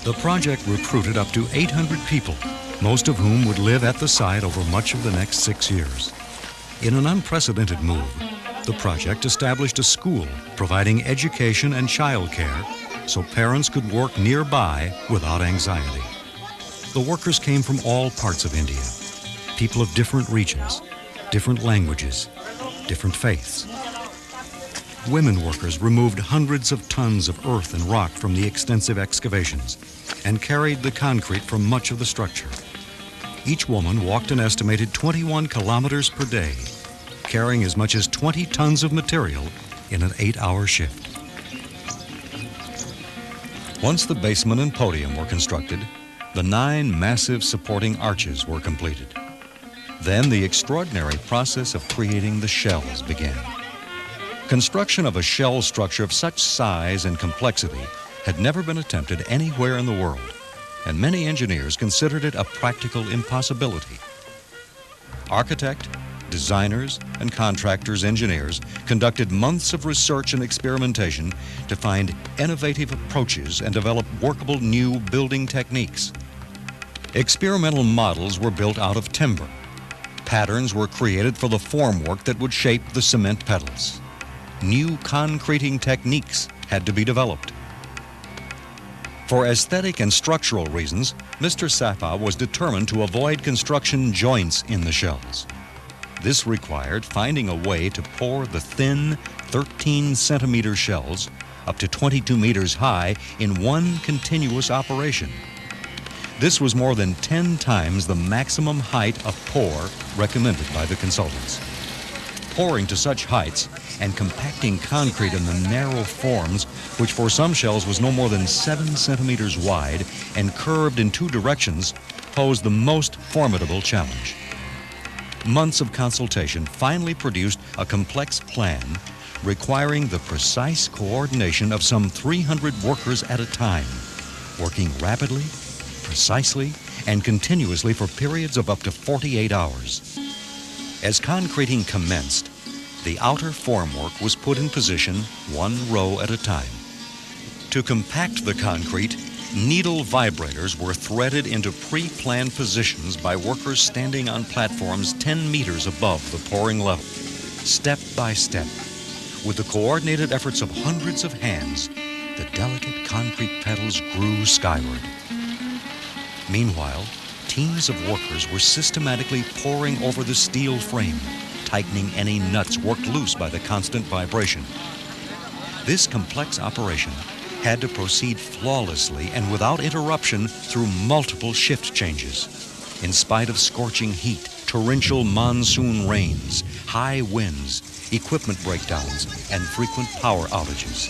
The project recruited up to 800 people, most of whom would live at the site over much of the next 6 years. In an unprecedented move, the project established a school providing education and child care so parents could work nearby without anxiety. The workers came from all parts of India, people of different regions, different languages, different faiths. Women workers removed hundreds of tons of earth and rock from the extensive excavations and carried the concrete from much of the structure. Each woman walked an estimated 21 kilometers per day, carrying as much as 20 tons of material in an 8-hour shift. Once the basement and podium were constructed, the 9 massive supporting arches were completed. Then the extraordinary process of creating the shells began. Construction of a shell structure of such size and complexity had never been attempted anywhere in the world, and many engineers considered it a practical impossibility. Architect, designers, and contractors' engineers conducted months of research and experimentation to find innovative approaches and develop workable new building techniques. Experimental models were built out of timber. Patterns were created for the formwork that would shape the cement pedals. New concreting techniques had to be developed. For aesthetic and structural reasons, Mr. Safa was determined to avoid construction joints in the shells. This required finding a way to pour the thin 13-centimeter shells up to 22 meters high in one continuous operation. This was more than 10 times the maximum height of pour recommended by the consultants. Pouring to such heights and compacting concrete in the narrow forms, which for some shells was no more than 7 centimeters wide and curved in 2 directions, posed the most formidable challenge. Months of consultation finally produced a complex plan requiring the precise coordination of some 300 workers at a time, working rapidly, precisely, and continuously for periods of up to 48 hours. As concreting commenced, the outer formwork was put in position 1 row at a time. To compact the concrete, needle vibrators were threaded into pre-planned positions by workers standing on platforms 10 meters above the pouring level. Step by step, with the coordinated efforts of hundreds of hands, the delicate concrete pedals grew skyward. Meanwhile, teams of workers were systematically pouring over the steel frame, tightening any nuts worked loose by the constant vibration. This complex operation had to proceed flawlessly and without interruption through multiple shift changes. In spite of scorching heat, torrential monsoon rains, high winds, equipment breakdowns, and frequent power outages.